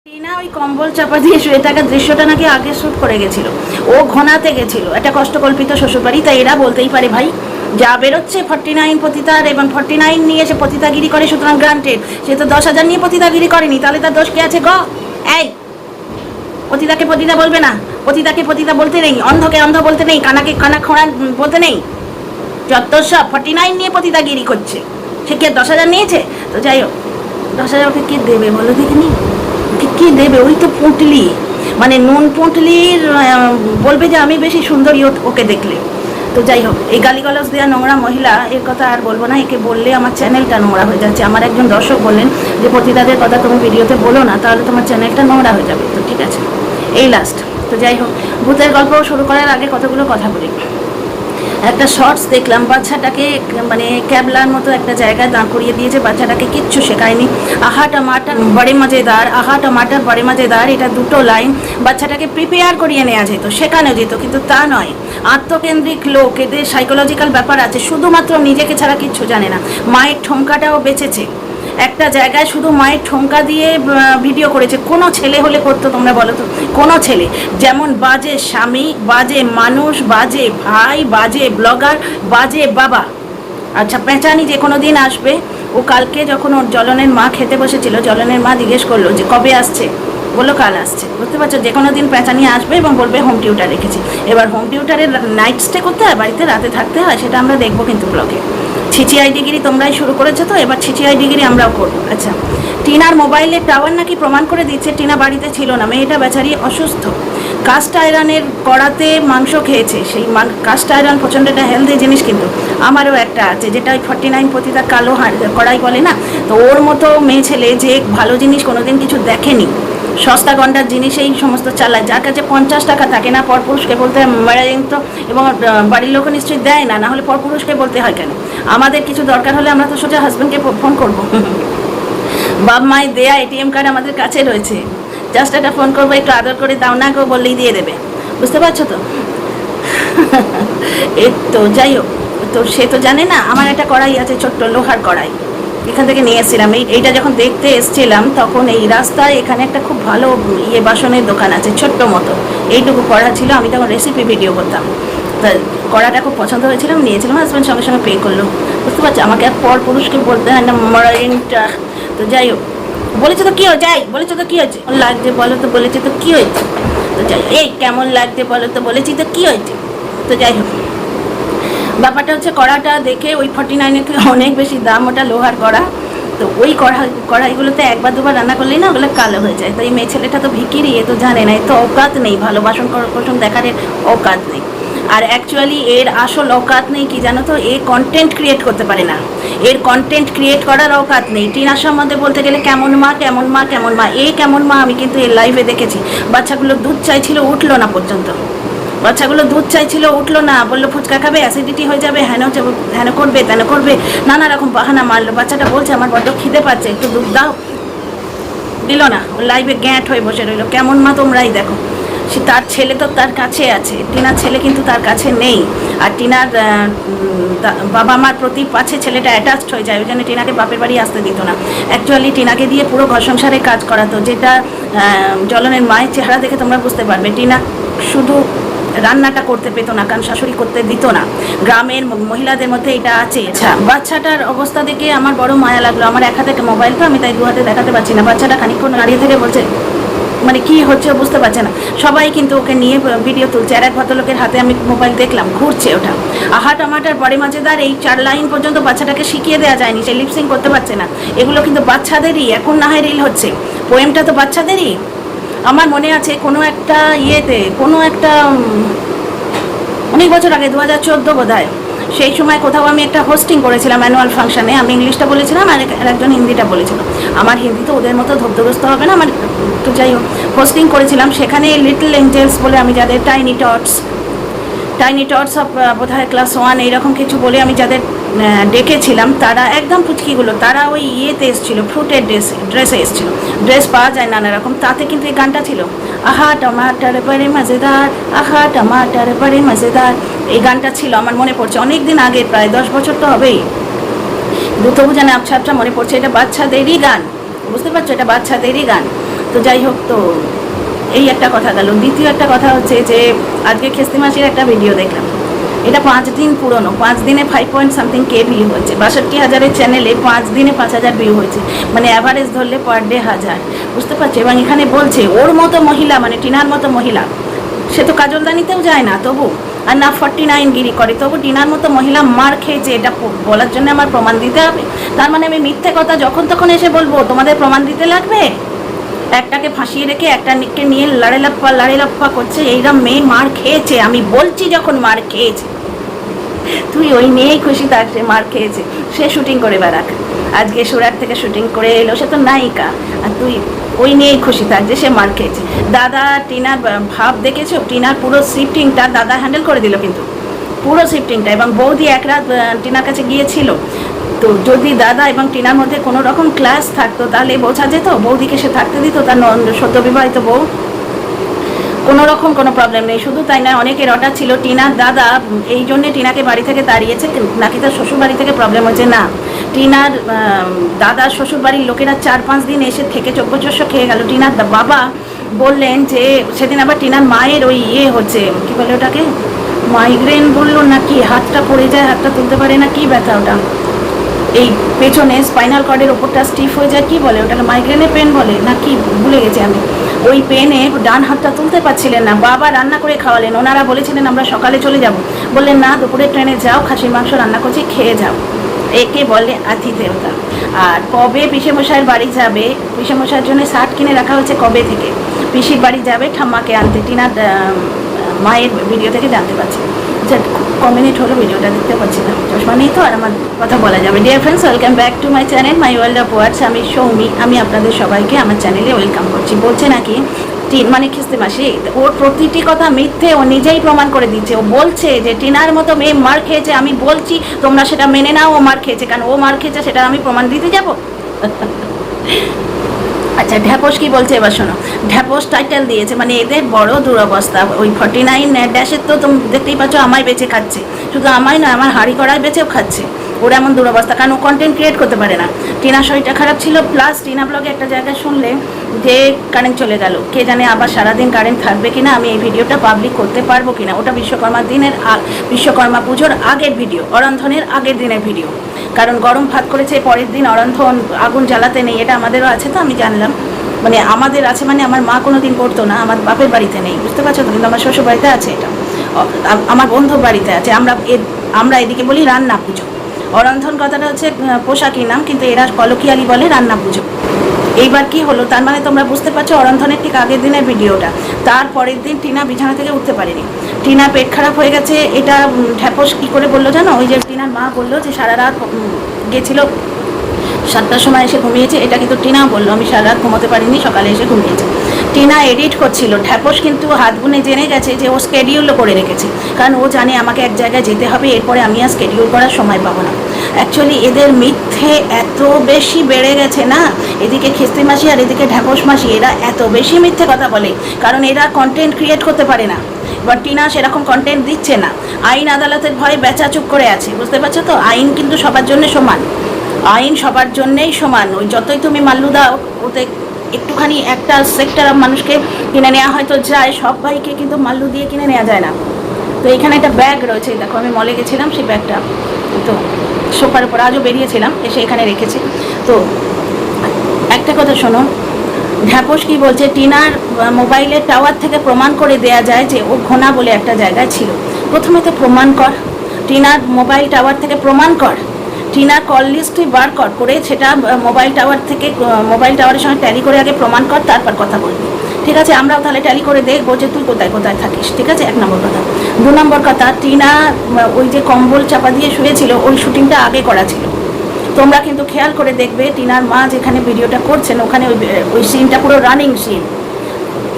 টিনা ওই কম্বল চাপা দিয়ে শুয়ে থাকার দৃশ্যটা নাকি আগে শ্যুট করে গেছিল, ও ঘনাতে গেছিল, একটা কষ্টকল্পিত শ্বশুরবাড়ি, তাই এরা বলতেই পারে ভাই যা বেরোচ্ছে 49 পতিতার এবং 49 নিয়ে সে পতিতাগিরি করে, সুতরাং গ্রান্টেড। সে তো 10,000 নিয়ে পতিতাগিরি করেনি, তাহলে তার দোষ কে আছে গ? এই পতিতাকে পতিতা বলবে না, পতিতাকে পতিতা বলতে নেই, অন্ধকে অন্ধ বলতে নেই, কানাকে কানা খোঁড়া বলতে নেই, যত সব 49 নিয়ে পতিতাগিরি করছে। সে কি 10,000 নিয়েছে? তো যাই হোক, 10,000 ওকে কে দেবে বলো দেখিনি, কি দেবে? ওই তো পুঁটলি, মানে নুন পুঁটলির বলবে যে আমি বেশি সুন্দরী ওকে দেখলে। তো যাই হোক, এই গালিগালাজ দেওয়া নোংরা মহিলা, এর কথা আর বলবো না, একে বললে আমার চ্যানেলটা নোংরা হয়ে যাচ্ছে। আমার একজন দর্শক বললেন যে পতিতাদের কথা তুমি ভিডিওতে বলো না, তাহলে তোমার চ্যানেলটা নোংরা হয়ে যাবে। তো ঠিক আছে, এই লাস্ট। তো যাই হোক, ভূতের গল্প শুরু করার আগে কতগুলো কথা বলি। একটা শর্টস দেখলাম, বাচ্চাটাকে মানে ক্যাবলার মতো একটা জায়গায় দাঁড় করিয়ে দিয়েছে, বাচ্চাটাকে কিচ্ছু শেখায়নি। আহা টমাটার বড়ে মজেদার, আহা টমাটার বড়ে মজেদার, এটা দুটো লাইন বাচ্চাটাকে প্রিপেয়ার করিয়ে নেওয়া যেত, শেখানো যেত, কিন্তু তা নয়। আত্মকেন্দ্রিক লোক, এদের সাইকোলজিক্যাল ব্যাপার আছে, শুধুমাত্র নিজেকে ছাড়া কিচ্ছু জানে না। মায়ের ঠোঙ্কাটাও বেঁচেছে, একটা জায়গায় শুধু মায়ের ঠোঙ্কা দিয়ে ভিডিও করেছে। কোনো ছেলে হলে করতো তোমরা বলো তো? কোনো ছেলে যেমন বাজে স্বামী, বাজে মানুষ, বাজে ভাই, বাজে ব্লগার, বাজে বাবা। আচ্ছা, পেঁচানি যে কোনো দিন আসবে। ও কালকে যখন ওর জ্বলনের মা খেতে বসেছিল, জ্বলনের মা জিজ্ঞেস করলো যে কবে আসছে, বললো কাল আসছে। বুঝতে পারছো, যে কোনো দিন পেঁচানি আসবে এবং বলবে হোম টিউটার রেখেছি। এবার হোম টিউটারের নাইট স্টে করতে হয়, বাড়িতে রাতে থাকতে হয়, সেটা আমরা দেখবো কিন্তু ব্লগে। ছিচিআই ডিগ্রি তোমরাই শুরু করেছো, তো এবার ছিচিআই ডিগ্রি আমরাও করবো। আচ্ছা, টিনার মোবাইলের টাওয়ার নাকি প্রমাণ করে দিচ্ছে টিনা বাড়িতে ছিল না, মেয়েটা বেচারি অসুস্থ, কাস্ট আয়রনের কড়াতে মাংস খেয়েছে। সেই কাস্ট আয়রন প্রচণ্ড একটা হেলদি জিনিস, কিন্তু আমারও একটা আছে যেটা ওই 49 পতিতা কালো কড়াই বলে না, তো ওর মতো মেয়ে ছেলে যে ভালো জিনিস কোনোদিন কিছু দেখেনি, সস্তা গন্ডার জিনিস এই সমস্ত চালায়, যার কাছে 50 টাকা থাকে না, পরপুরুষকে বলতে মারাইন তো, এবং বাড়ির লোকও নিশ্চয়ই দেয় না, না হলে পরপুরুষকে বলতে হয় কেন? আমাদের কিছু দরকার হলে আমরা তো সোজা হাজব্যান্ডকে ফোন করবো। বাপ মায়ের দেয়া এটিএম কার্ড আমাদের কাছে রয়েছে, জাস্ট একটা ফোন করবো, একটু আদর করে দাও না কেউ বললেই দিয়ে দেবে। বুঝতে পারছো তো? এই তো যাই হোক, তো সে তো জানে না আমার একটা কড়াই আছে, ছোট্ট লোহার কড়াই, এখান থেকে নিয়ে এসেছিলাম। এইটা যখন দেখতে এসেছিলাম তখন এই রাস্তায় এখানে একটা খুব ভালো বাসনের দোকান আছে, ছোট্ট মতো, এইটুকু কড়া ছিল। আমি তখন রেসিপি ভিডিও করতাম, তা কড়াটা খুব পছন্দ হয়েছিলাম, নিয়েছিলাম, হাজব্যান্ড সঙ্গে সঙ্গে পে করলো। বুঝতে পারছো, আমাকে আর পর পুরুষকে বলতে হয় না মরাইনটা। তো যাই হোক, বলেছে তো কী হয়েছে, যাই বলেছে তো কী হয়েছে, লাগছে বলো তো, বলেছে তো কী হয়েছে। তো যাই, এই কেমন লাগছে বলো তো, বলেছি তো কী হয়েছে। তো যাই হোক, ব্যাপারটা হচ্ছে কড়াটা দেখে ওই 49-এর থেকে অনেক বেশি দাম, ওটা লোহার কড়া। তো ওই কড়াইগুলোতে একবার দুবার রান্না করলেই না ওগুলো কালো হয়ে যায়। তো এই মেয়ে ছেলেটা তো ভিকিরি, এ তো জানে না, এ তো অকাত নেই, ভালো বাসন কোসন দেখার এর অকাত নেই। আর অ্যাকচুয়ালি এর আসল অকাত নেই কি জানো তো, এ কন্টেন্ট ক্রিয়েট করতে পারে না, এর কন্টেন্ট ক্রিয়েট করার অকাত নেই। টিনার সম্বন্ধে বলতে গেলে কেমন মা কেমন মা কেমন মা, এ কেমন মা আমি কিন্তু এর লাইভে দেখেছি। বাচ্চাগুলো দুধ চাইছিল, উঠলো না পর্যন্ত, বাচ্চাগুলো দুধ চাইছিল, উঠলো না, বললো ফুচকা খাবে, অ্যাসিডিটি হয়ে যাবে, হেন করবে তেন করবে, নানা রকম বাহানা মারলো। বাচ্চাটা বলছে আমার বড্ড খিদে পাচ্ছে, একটু দুধ দাও, দিল না। ও লাইভে গ্যাঁট হয়ে বসে রইলো। কেমন মা তোমরাই দেখো। সে তার ছেলে তো তার কাছে আছে, টিনার ছেলে কিন্তু তার কাছে নেই। আর টিনার বাবা মার প্রতি পাছে ছেলেটা অ্যাটাচড হয়ে যায়, ওই জন্য টিনাকে বাপের বাড়ি আসতে দিত না। অ্যাকচুয়ালি টিনাকে দিয়ে পুরো ঘর সংসারে কাজ করাতো, যেটা জ্বলনের মায়ের চেহারা দেখে তোমরা বুঝতে পারবে। টিনা শুধু রান্নাটা করতে পেতো না, কারণ শাশুড়ি করতে দিত না। গ্রামের মহিলাদের মধ্যে এটা আছে। আচ্ছা, বাচ্চাটার অবস্থা দেখে আমার বড় মায়া লাগলো। আমার এক হাতে একটা মোবাইল, তো আমি তাই দু হাতে দেখাতে পারছি না। বাচ্চাটা খানিকক্ষণ দাঁড়িয়ে থেকে বলছে, মানে কি হচ্ছে বুঝতে পারছে না। সবাই কিন্তু ওকে নিয়ে ভিডিও তুলছে, আর এক ভদ্রলোকের হাতে আমি মোবাইল দেখলাম ঘুরছে ওটা। আহা টমাটার বড়ে মজেদার, এই 4 লাইন পর্যন্ত বাচ্চাটাকে শিখিয়ে দেওয়া যায়নি, সে লিপসিং করতে পারছে না। এগুলো কিন্তু বাচ্চাদেরই, এখন না হয় রিল হচ্ছে, পোয়েমটা তো বাচ্চাদেরই। আমার মনে আছে কোনো একটা ইয়েতে, কোনো একটা অনেক বছর আগে 2014 বোধহয়, সেই সময় কোথাও আমি একটা হোস্টিং করেছিলাম অ্যানুয়াল ফাংশানে। আমি ইংলিশটা বলেছিলাম আর একজন হিন্দিটা বলেছিল। আমার হিন্দি তো ওদের মতো ধবধবস্ত হবে না আমার, তো যাই হোক হোস্টিং করেছিলাম। সেখানে লিটল এঞ্জেলস বলে আমি যাদের, টাইনি টটস অফ বোধহয় ক্লাস 1 এইরকম কিছু বলে আমি যাদের ডেকেছিলাম, তারা একদম পুচকিগুলো, তারা ওই ইয়েতে এসেছিলো, ফ্রুটের ড্রেসে এসেছিলো। ড্রেস পাওয়া যায় নানা রকম, তাতে কিন্তু এই গানটা ছিল, আহা টমাটার বড়ে মজেদার, আহা টমাটার বড়ে মজেদার। এই গানটা ছিল, আমার মনে পড়ছে অনেক দিন আগে, প্রায় 10 বছর তো হবেই। তবু জানে আবছা আবছা মনে পড়ছে, এটা বাচ্চাদেরই গান, বুঝতে পারছো, এটা বাচ্চাদেরই গান। তো যাই হোক, তো এই একটা কথা গেল। দ্বিতীয় একটা কথা হচ্ছে যে আজকে খেস্তি মাসির একটা ভিডিও দেখলাম, এটা 5 দিন পুরনো, 5 দিনে 5.something K ভিউ হয়েছে, 62,000-এর চ্যানেলে 5 দিনে 5,000 ভিউ হয়েছে, মানে অ্যাভারেজ ধরলে পার ডে 1000, বুঝতে পারছি। এবং এখানে বলছে ওর মতো মহিলা, মানে টিনার মতো মহিলা, সে তো কাজলদানিতেও যায় না তবু, আর না 49 গিরি করে, তবু টিনার মতো মহিলা মার খেয়েছে, এটা বলার জন্য আমার প্রমাণ দিতে হবে? তার মানে আমি মিথ্যে কথা যখন তখন এসে বলবো, তোমাদের প্রমাণ দিতে লাগবে? একটাকে ফাঁসিয়ে রেখে একটাকে নিয়ে লাড়ে লাপ্পা করছে, এইরকম মেয়ে মার খেয়েছে, আমি বলছি যখন মার খেয়েছে, তুই ওই নিয়েই খুশি থাক, সে মার খেয়েছে, সে শুটিং করে বেড়াক, আজকে সুরাট থেকে শুটিং করে এলো, সে তো নায়িকা, আর তুই ওই নিয়েই খুশি থাক যে সে মার খেয়েছে। দাদা টিনার ভাব দেখেছো, টিনার পুরো শিফটিংটা দাদা হ্যান্ডেল করে দিল, কিন্তু পুরো শিফটিংটা, এবং বৌদি এক রাত টিনার কাছে গিয়েছিল। তো যদি দাদা এবং টিনার মধ্যে কোনো রকম ক্লাস থাকতো তাহলে বোঝা যেত, বৌদিকে সে থাকতে দিত, তার সদ্য বিবাহিত বউ, কোনো রকম কোনো প্রবলেম নেই। শুধু তাই নয়, অনেকের অর্ডার ছিল টিনার দাদা এই জন্যে টিনাকে বাড়ি থেকে তাড়িয়েছে, নাকি তার শ্বশুর বাড়ি থেকে প্রবলেম হচ্ছে, না, টিনার দাদার শ্বশুর বাড়ির লোকেরা 4-5 দিন এসে থেকে চব্যচস্য খেয়ে গেল। টিনার বাবা বললেন যে সেদিন আবার টিনার মায়ের ওই হচ্ছে, কী বলে ওটাকে, মাইগ্রেন বললো নাকি, হাতটা পড়ে যায়, হাতটা তুলতে পারে না, কি ব্যথা ওটা, এই পেছনে স্পাইনাল কর্ডের ওপরটা স্টিফ হয়ে যায়, কি বলে ওটাকে, মাইগ্রেনের পেন বলে না কি, ভুলে গেছি আমি। ওই পেনে ডান হাতটা তুলতে পারছিলেন না, বাবা রান্না করে খাওয়ালেন, ওনারা বলেছিলেন আমরা সকালে চলে যাব, বললেন না, দুপুরে ট্রেনে যাও, খাসির মাংস রান্না করছি, খেয়ে যাও। একে বলে আতিথেয়তা। আর কবে পিসেমশাইয়ের বাড়ি যাবে, পিসেমশাইয়ের জন্য শার্ট কিনে রাখা হয়েছে কবে থেকে, পিসির বাড়ি যাবে ঠাম্মাকে আনতে, টিনার মায়ের ভিডিও থেকে জানতে পারছি। আচ্ছা, কমিউনিট হলো, ভিডিওটা দেখতে পাচ্ছি না, চশমা নেই তো, আর আমার কথা বলা যাবে। Dear friends, welcome back to my channel my world of words. আমি সৌমি, আমি আপনাদের সবাইকে আমার চ্যানেলে ওয়েলকাম করছি। বলছে নাকি মানে খেস্তি মাসি, ওর প্রতিটি কথা মিথ্যে, ও নিজেই প্রমাণ করে দিচ্ছে। ও বলছে যে টিনার মতো মেয়ে মার খেয়েছে, আমি বলছি তোমরা সেটা মেনে নাও, ও মার খেয়েছে, কারণ ও মার খেয়েছে সেটা আমি প্রমাণ দিতে যাব? আচ্ছা, ঢ্যাপস কি বলছে এবার শোনো। ঢ্যাপস টাইটেল দিয়েছে, মানে এদের বড় দুরবস্থা। ওই 49 তো তুমি দেখতেই পাচ্ছ, আমায় বেঁচে খাচ্ছে, শুধু আমায় না, আমার হাঁড়ি কড়ায় বেঁচেও খাচ্ছে। ওর এমন দুরবস্থা, কারণ ও কন্টেন্ট ক্রিয়েট করতে পারে না। টিনার শরীরটা খারাপ ছিল, প্লাস টিনা ব্লগে একটা জায়গায় শুনলে যে কারেন্ট চলে গেল, কে জানে আবার সারাদিন কারেন্ট থাকবে কিনা, আমি এই ভিডিওটা পাবলিক করতে পারবো কিনা। ওটা বিশ্বকর্মা পুজোর আগের ভিডিও, অরন্ধনের আগের দিনের ভিডিও, কারণ গরম ভাত করেছে, পরের দিন অরন্ধন, আগুন জ্বালাতে নেই, এটা আমাদেরও আছে, তো আমি জানলাম, মানে আমাদের আছে, মানে আমার মা কোনো দিন করতো না, আমার বাপের বাড়িতে নেই, বুঝতে পারছো তো, কিন্তু আমার শ্বশুর বাড়িতে আছে, এটা আমার বন্ধুর বাড়িতে আছে। আমরা এদিকে বলি রান্না পুজো, অরন্ধন কথাটা হচ্ছে পোশাকি নাম, কিন্তু এরা কলকিয়ালি বলে রান্না পুজো। এইবার কি হলো, তার মানে তোমরা বুঝতে পারছো, অরন্ধনের ঠিক আগের দিনের ভিডিওটা, তার পরের দিন টিনা বিছানা থেকে উঠতে পারেনি, টিনা পেট খারাপ হয়ে গেছে। এটা ঢ্যাপস কী করে বললো জানো, ওই যে টিনার মা বললো যে সারা রাত গেছিলো, 7টার সময় এসে ঘুমিয়েছে, এটা কিন্তু টিনা বললো, আমি সারা রাত ঘুমোতে পারিনি, সকালে এসে ঘুমিয়েছে। টিনা এডিট করছিল, ঢ্যাপস কিন্তু হাত গুনে জেনে গেছে যে ও স্কেডিউলও করে রেখেছে, কারণ ও জানে আমাকে এক জায়গায় যেতে হবে, এরপরে আমি আর স্কেডিউল করার সময় পাবো না। অ্যাকচুয়ালি এদের মিথ্যে এত বেশি বেড়ে গেছে না, এদিকে খেস্তি মাসি আর এদিকে ঢ্যাপস মাসি, এরা এত বেশি মিথ্যে কথা বলে, কারণ এরা কন্টেন্ট ক্রিয়েট করতে পারে না। এবার টিনা সেরকম কন্টেন্ট দিচ্ছে না, আইন আদালতের ভয়ে বেচা চুপ করে আছে, বুঝতে পারছো তো। আইন কিন্তু সবার জন্য সমান, আইন সবার জন্যেই সমান। ওই যতই তুমি মাল্লু দাও, ওতে একটুখানি একটা সেক্টর অফ মানুষকে কিনে নেওয়া হয়তো যায়, সবাইকে কিন্তু মাল্লু দিয়ে কিনে নেওয়া যায় না। তো এখানে একটা ব্যাগ রয়েছে, দেখো, আমি মলে গেছিলাম, সেই ব্যাগটা তো সোফার উপর আজও বেরিয়েছিলাম, এসে এখানে রেখেছি। তো একটা কথা শোনো, ঢ্যাপস কি বলছে, টিনার মোবাইলের টাওয়ার থেকে প্রমাণ করে দেয়া যায় যে ও ঘোনা বলে একটা জায়গায় ছিল। প্রথমে তো প্রমাণ কর, টিনার মোবাইল টাওয়ার থেকে প্রমাণ কর, টিনার কল লিস্ট তুই বার কর, করে সেটা মোবাইল টাওয়ারের সঙ্গে ট্যালি করে আগে প্রমাণ কর, তারপর কথা বলবি, ঠিক আছে? আমরাও তাহলে ট্যালি করে দেখবো যে তুই কোথায় কোথায় থাকিস, ঠিক আছে? 1 নম্বর কথা। 2 নম্বর কথা, টিনা ওই যে কম্বল চাপা দিয়ে শুয়েছিল, ওই শুটিংটা আগে করা ছিল। তোমরা কিন্তু খেয়াল করে দেখবে, টিনার মা যেখানে ভিডিওটা করছেন, ওখানে ওই সিনটা পুরো রানিং সিন,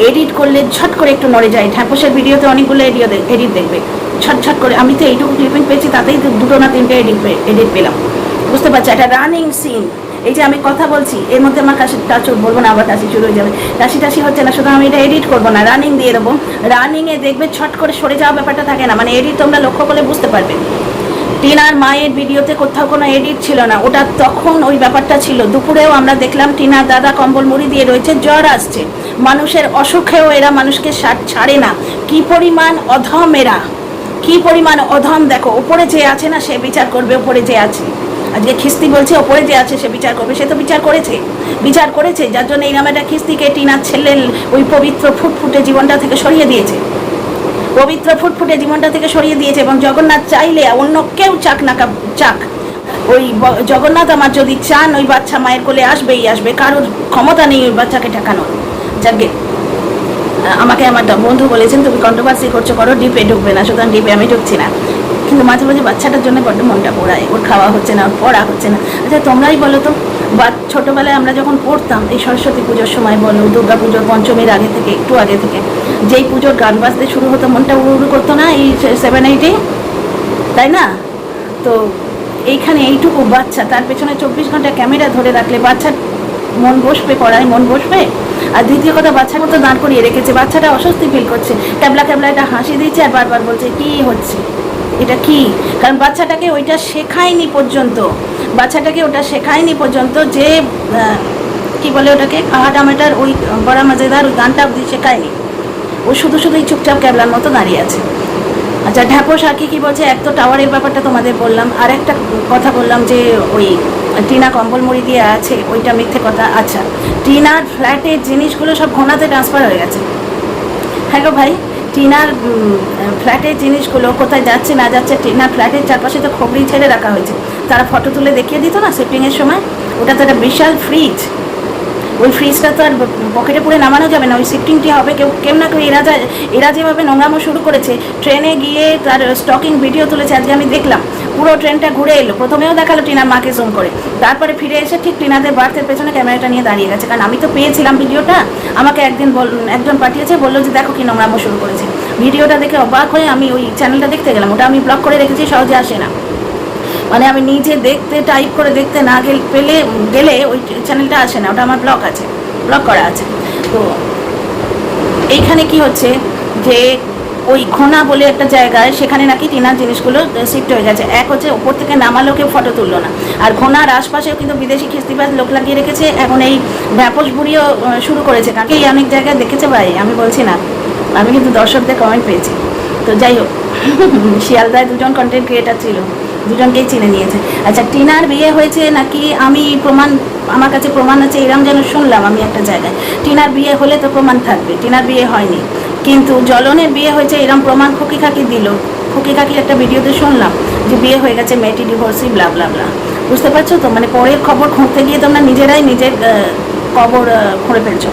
এডিট করলে ঝট করে একটু নড়ে যায়। ঢ্যাপসের ভিডিওতে অনেকগুলো এডিট দেখবে, ছটছট করে। আমি তো এইটুকু ক্লিপিং পেয়েছি, তাতেই 2টো না 3টে এডিট পেলাম, বুঝতে পারছি? একটা রানিং সিন, এই যে আমি কথা বলছি, এর মধ্যে আমার কাশি টাচ বলবো না, আবার কাশি শুরু হয়ে যাবে, কাশি হচ্ছে না, শুধু আমি এটা এডিট করবো না, রানিং দিয়ে দেবো। রানিংয়ে দেখবে ছট করে সরে যাওয়া ব্যাপারটা থাকে না, মানে এডিট তোমরা লক্ষ্য করলে বুঝতে পারবে। টিনার মায়ের ভিডিওতে কোথাও কোনো এডিট ছিল না, ওটা তখন ওই ব্যাপারটা ছিল। দুপুরেও আমরা দেখলাম টিনার দাদা কম্বল মুড়ি দিয়ে রয়েছে, জ্বর আসছে, মানুষের অসুখেও এরা মানুষকে ছাড়ে না। কি পরিমাণ অধম এরা, কি পরিমাণ অধম দেখো। ওপরে যে আছে না সে বিচার করবে, ওপরে যে আছে, আজকে খিস্তি বলছে ওপরে যে আছে সে বিচার করবে, সে তো বিচার করেছে যার জন্য এই নামে একটা খিস্তিকে টিনার ছেলের ওই পবিত্র ফুটফুটে জীবনটা থেকে সরিয়ে দিয়েছে, এবং জগন্নাথ চাইলে অন্য কেউ চাক, ওই জগন্নাথ আমার যদি চান ওই বাচ্চা মায়ের কোলে আসবে, কারোর ক্ষমতা নেই ওই বাচ্চাকে ঠেকানোর। যাকে আমাকে আমার বন্ধু বলেছেন তুমি কন্ট্রোভার্সি করো, ডিপে ঢুকবে না, সুতরাং ডিপে আমি ঢুকছি না। কিন্তু মাঝে মাঝে বাচ্চাটার জন্য বড্ড মনটা পোড়ায়, ওর খাওয়া হচ্ছে না, ওর পড়া হচ্ছে না। আচ্ছা তোমরাই বলো তো, ছোটোবেলায় আমরা যখন পড়তাম এই সরস্বতী পুজোর সময় বলো, দুর্গা পুজোর পঞ্চমীর একটু আগে থেকে যেই পুজোর গান বাজতে শুরু হতো মনটা উড়ু করতো না, এই 7-8-এ, তাই না? তো এইখানে এইটুকু বাচ্চা, তার পেছনে 24 ঘন্টা ক্যামেরা ধরে রাখলে বাচ্চার মন বসবে, পড়ায় মন বসবে? আর দ্বিতীয় কথা, বাচ্চার মতো দাঁড় করিয়ে রেখেছে, বাচ্চাটা অস্বস্তি ফিল করছে, ক্যাবলা এটা হাসি দিচ্ছে আর বারবার বলছে কি হচ্ছে, এটা কি? কারণ বাচ্চাটাকে ওটা শেখায়নি পর্যন্ত যে কি বলে ওটাকে, আহাডামেটার ওই বড়া মজাদার ওই গানটা অবধি শেখায়নি। ও শুধু এই চুপচাপ ক্যাবলার মতো দাঁড়িয়ে আছে। আচ্ছা ঢ্যাপস আর কি বলছে, এক তো টাওয়ারের ব্যাপারটা তোমাদের বললাম, আর একটা কথা বললাম যে ওই টিনা কম্বল মুড়ি দিয়ে আছে ওইটা মিথ্যে কথা। আচ্ছা টিনার ফ্ল্যাটের জিনিসগুলো সব ঘোনাতে ট্রান্সফার হয়ে গেছে। হ্যাঁ গো ভাই, টিনার ফ্ল্যাটের জিনিসগুলো কোথায় যাচ্ছে না যাচ্ছে, টিনার ফ্ল্যাটের চারপাশে তো খবরি ছেড়ে রাখা হয়েছে, তারা ফটো তুলে দেখিয়ে দিত না শিফটিংয়ের সময়। ওটা তো একটা বিশাল ফ্রিজ, ওই ফ্রিজটা তো আর পকেটে পুরে নামানো যাবে না, ওই শিফটিংটি হবে কেউ না কেউ। এরা যেভাবে নোংরামো শুরু করেছে, ট্রেনে গিয়ে তার স্টকিং ভিডিও তুলেছে, আজকে আমি দেখলাম পুরো ট্রেনটা ঘুরে এলো, প্রথমেও দেখালো টিনার মাকে জুম করে, তারপরে ফিরে এসে ঠিক টিনাদের বার্থের পেছনে ক্যামেরাটা নিয়ে দাঁড়িয়ে গেছে। কারণ আমি তো পেয়েছিলাম ভিডিওটা, আমাকে একজন পাঠিয়েছে, বললো যে দেখো কি নোংরামো শুরু করেছে। ভিডিওটা দেখে অবাক হয়ে আমি ওই চ্যানেলটা দেখতে গেলাম, ওটা আমি ব্লক করে রেখেছি, সহজে আসে না, মানে আমি নিজে টাইপ করে দেখতে না গেলে ওই চ্যানেলটা আসে না, ওটা আমার ব্লক করা আছে। তো এইখানে কি হচ্ছে যে ওই ঘোনা বলে একটা জায়গায়, সেখানে নাকি টিনার জিনিসগুলো শিফট হয়ে গেছে। এক হচ্ছে ওপর থেকে নামালো কেউ ফটো তুললো না, আর ঘোনার আশপাশেও কিন্তু বিদেশি খিস্তিবাজ লোক লাগিয়ে রেখেছে। এখন এই ব্যাপস বুড়িও শুরু করেছে, কারণ এই অনেক জায়গায় দেখেছে ভাই, আমি বলছি না, আমি কিন্তু দর্শকদের কমেন্ট পেয়েছি। তো যাই হোক, শিয়ালদায় 2জন কন্টেন্ট ক্রিয়েটার ছিল, 2জনকেই চিনে নিয়েছে। আচ্ছা টিনার বিয়ে হয়েছে নাকি, আমার কাছে প্রমাণ আছে এরম যেন শুনলাম আমি একটা জায়গায়। টিনার বিয়ে হলে তো প্রমাণ থাকবে, টিনার বিয়ে হয়নি, কিন্তু জ্বলনের বিয়ে হয়েছে এরম প্রমাণ খুকি কাকির একটা ভিডিওতে শুনলাম যে বিয়ে হয়ে গেছে, মেয়েটি ডিভোর্সি, ব্লা ব্লা ব্লা। বুঝতে পারছো তো, মানে পরের খবর খুঁজতে গিয়ে তোমরা নিজেরাই নিজের কবর খুঁড়ে ফেলছো।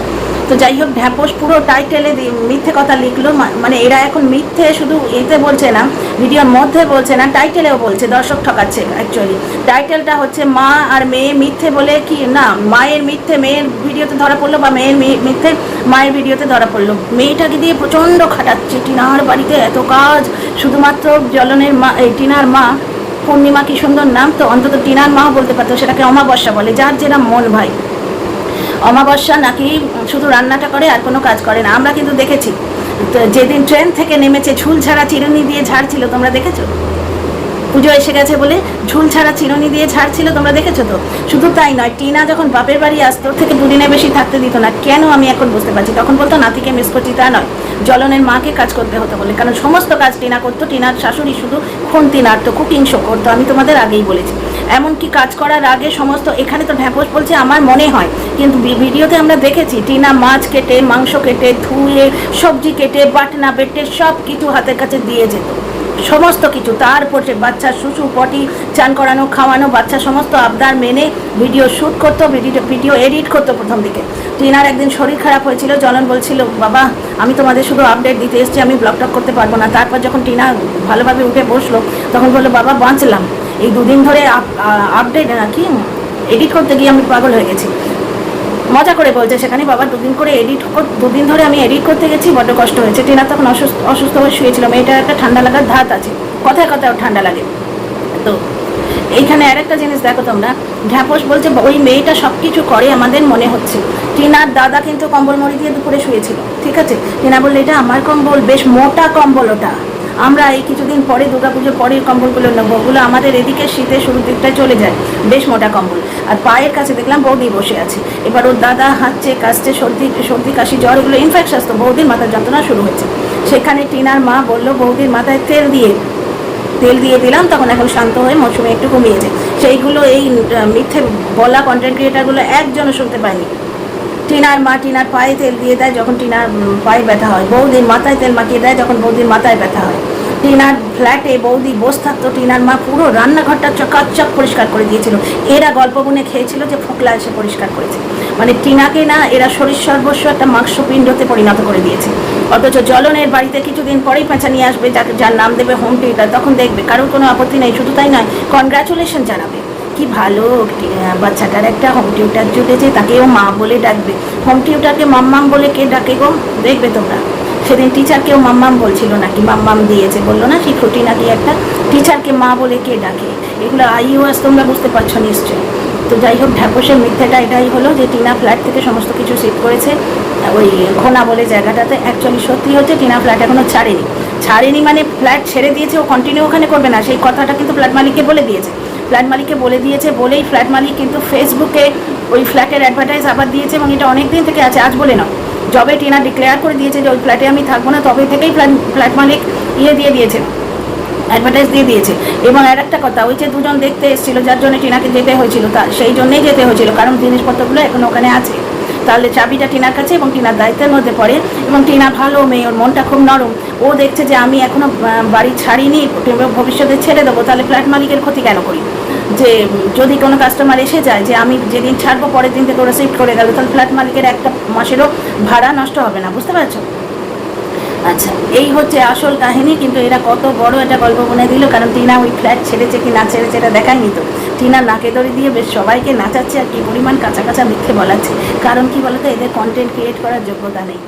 তো যাই হোক, ঢ্যাপস পুরো টাইটেলে মিথ্যে কথা লিখলো, মানে এরা এখন মিথ্যে শুধু এতে বলছে না, ভিডিওর মধ্যে বলছে না, টাইটেলেও বলছে, দর্শক ঠকাচ্ছে। অ্যাকচুয়ালি টাইটেলটা হচ্ছে মা আর মেয়ে মিথ্যে বলে কি না, মায়ের মিথ্যে মেয়ের ভিডিওতে ধরা পড়লো, বা মেয়ের মিথ্যে মায়ের ভিডিওতে ধরা পড়লো। মেয়েটাকে দিয়ে প্রচণ্ড খাটাচ্ছে, টিনার বাড়িতে এত কাজ, শুধুমাত্র জ্বলনের মা, এই টিনার মা পূর্ণিমা, কি সুন্দর নাম, তো অন্তত টিনার মাও বলতে পারতো, সেটাকে অমাবস্যা বলে, যার যেটা মন ভাই। অমাবস্যা নাকি শুধু রান্নাটা করে আর কোনো কাজ করে না। আমরা কিন্তু দেখেছি যেদিন ট্রেন থেকে নেমেছে ঝুল ছাড়া চিরুনি দিয়ে ঝাড়ছিল, তোমরা দেখেছো? পুজো এসে গেছে বলে ঝুল ছাড়া চিরুনি দিয়ে ছাড়ছিল, তোমরা দেখেছো তো? শুধু তাই নয়, টিনা যখন বাপের বাড়ি আসতো থেকে 2 দিনের বেশি থাকতে দিত না, কেন আমি এখন বুঝতে পারছি। তখন বলতো নাতিকে মিস করছি, তা নয়, জ্বলনের মাকে কাজ করতে হতো বলে, কারণ সমস্ত কাজ টিনা করতো, টিনার শাশুড়ি শুধু খুন্তি নাড়তো, কুকিং শো করতো, আমি তোমাদের আগেই বলেছি। এমনকি কাজ করার আগে সমস্ত, এখানে তো ঢ্যাপস বলছে আমার মনে হয়, কিন্তু ভিডিওতে আমরা দেখেছি টিনা মাছ কেটে, মাংস কেটে, ধুয়ে, সবজি কেটে, বাটনা বেটে সব কিছু হাতের কাছে দিয়ে যেত, সমস্ত কিছু। তারপরে বাচ্চার শুশু পটি, চান করানো, খাওয়ানো, বাচ্চা সমস্ত আবদার মেনে ভিডিও শ্যুট করতো, ভিডিও এডিট করতো। প্রথম দিকে টিনার একদিন শরীর খারাপ হয়েছিল, জ্বলন বলছিল বাবা আমি তোমাদের শুধু আপডেট দিতে এসেছি, আমি ব্লগ টক করতে পারবো না। তারপর যখন টিনা ভালোভাবে উঠে বসলো, তখন বললো বাবা বাঁচলাম, এই 2 দিন ধরে আপডেট নাকি এডিট করতে গিয়ে আমি পাগল হয়ে গেছি। মজা করে বলছে সেখানে, বাবা 2 দিন ধরে আমি এডিট করতে গেছি, বড্ড কষ্ট হয়েছে। টিনা তখন অসুস্থ হয়ে শুয়েছিল, মেয়েটার একটা ঠান্ডা লাগার ধাত আছে, কথায় কথায় ঠান্ডা লাগে। তো এইখানে আরেকটা জিনিস দেখো তোমরা, ঢ্যাপস বলছে ওই মেয়েটা সব কিছু করে আমাদের মনে হচ্ছে। টিনার দাদা কিন্তু কম্বল মুড়ি দিয়ে দুপুরে শুয়েছিল, ঠিক আছে, টিনা বললে এটা আমার কম্বল, বেশ মোটা কম্বল ওটা, আমরা এই কিছুদিন পরে দুর্গাপুজোর পরের কম্বলগুলো নেবো, ওগুলো আমাদের এদিকে শীতের শুরুর দিকটায় চলে যায়, বেশ মোটা কম্বল। আর পায়ের কাছে দেখলাম বৌদি বসে আছে, এবার ওর দাদা হাঁচছে কাশছে, সর্দি কাশি জ্বর এগুলো ইনফেকশাস, তো বৌদির মাথার যন্ত্রণা শুরু হয়েছে। সেখানে টিনার মা বললো বৌদির মাথায় তেল দিয়ে দিলাম, তখন এখন শান্ত হয়ে মৌসুমে একটু কমিয়েছে। সেইগুলো এই মিথ্যে বলা কন্টেন্ট ক্রিয়েটারগুলো একজনও শুনতে পায়নি। টিনার মা টিনার পায়ে তেল দিয়ে দেয় যখন টিনার পায়ে ব্যথা হয়, বৌদির মাথায় তেল মাখিয়ে দেয় যখন বৌদির মাথায় ব্যথা হয়। টিনার ফ্ল্যাটে বৌদি বসে থাকতো, টিনার মা পুরো রান্নাঘরটা চকাচক পরিষ্কার করে দিয়েছিল। এরা গল্প গুনে খেয়েছিল যে ফোকলা এসে পরিষ্কার করেছে, মানে টিনাকে না এরা শরীর সর্বস্ব একটা মাংসপিণ্ডতে পরিণত করে দিয়েছে। অথচ জ্বলনের বাড়িতে কিছুদিন পরেই পেঁচা নিয়ে আসবে, যার নাম দেবে হোম টিউটার, তখন দেখবে কারোর কোনো আপত্তি নেই, শুধু তাই নয় কনগ্রাচুলেশন জানাবে, কি ভালো বাচ্চাটার একটা হোম টিউটার জুটেছে, তাকেও মা বলে ডাকবে। হোম টিউটারকে মাম্মাম বলে কে ডাকে গো, দেখবে তোমরা। সেদিন টিচারকেও মাম্মাম বলছিল নাকি, মাম্মাম দিয়েছে বললো না সেই ফুটি নাকি একটা, টিচারকে মা বলে কে ডাকে, এগুলো আইওয়াস তোমরা বুঝতে পারছো নিশ্চয়ই। তো যাই হোক, ঢ্যাপসের মিথ্যেটা এটাই হলো যে টিনা ফ্ল্যাট থেকে সমস্ত কিছু শিফট করেছে ওই খোনা বলে জায়গাটাতে। অ্যাকচুয়ালি সত্যি হচ্ছে টিনা ফ্ল্যাট এখনও ছাড়েনি, মানে ফ্ল্যাট ছেড়ে দিয়েছে, ও কন্টিনিউ ওখানে করবে না, সেই কথাটা কিন্তু ফ্ল্যাট মালিককে বলে দিয়েছে। বলেই ফ্ল্যাট মালিক কিন্তু ফেসবুকে ওই ফ্ল্যাটের অ্যাডভার্টাইজ আবার দিয়েছে, এবং এটা অনেক দিন থেকে আছে, আজ বলে নয়। যবে টিনা ডিক্লেয়ার করে দিয়েছে যে ওই ফ্ল্যাটে আমি থাকবো না, তবে থেকেই ফ্ল্যাট মালিক দিয়ে দিয়েছে, অ্যাডভার্টাইজ দিয়ে দিয়েছে। এবং আর একটা কথা, ওই যে দুজন দেখতে এসেছিলো যার জন্য টিনাকে যেতে হয়েছিল, সেই জন্যই যেতে হয়েছিল, কারণ জিনিসপত্রগুলো এখন ওখানে আছে। তাহলে চাবিটা টিনার কাছে এবং টিনার দায়িত্বের মধ্যে পড়ে। এবং টিনা ভালো মেয়ে, ওর মনটা খুব নরম, ও দেখছে যে আমি এখনও বাড়ি ছাড়িনি, ভবিষ্যতে ছেড়ে দেবো, তাহলে ফ্ল্যাট মালিকের ক্ষতি কেন করি? যে যদি কোনো কাস্টমার এসে যায় যে আমি যেদিন ছাড়বো পরের দিন থেকে ওরা শিফট করে গেল, তাহলে ফ্ল্যাট মালিকের একটা মাসেরও ভাড়া নষ্ট হবে না, বুঝতে পারছো? আচ্ছা, এই হচ্ছে আসল কাহিনী। কিন্তু এরা কত বড় একটা গল্প বনে দিল, কারণ টিনা ওই ফ্ল্যাট ছেড়েছে কি না ছেড়েছে এটা দেখায়নি তো। টিনা নাকে দড়ি দিয়ে বেশ সবাইকে নাচাচ্ছে, আর কি পরিমাণ কাঁচা কাঁচা মিথ্যে বলাচ্ছে। কারণ কি বলতো, এদের কন্টেন্ট ক্রিয়েট করার যোগ্যতা নেই।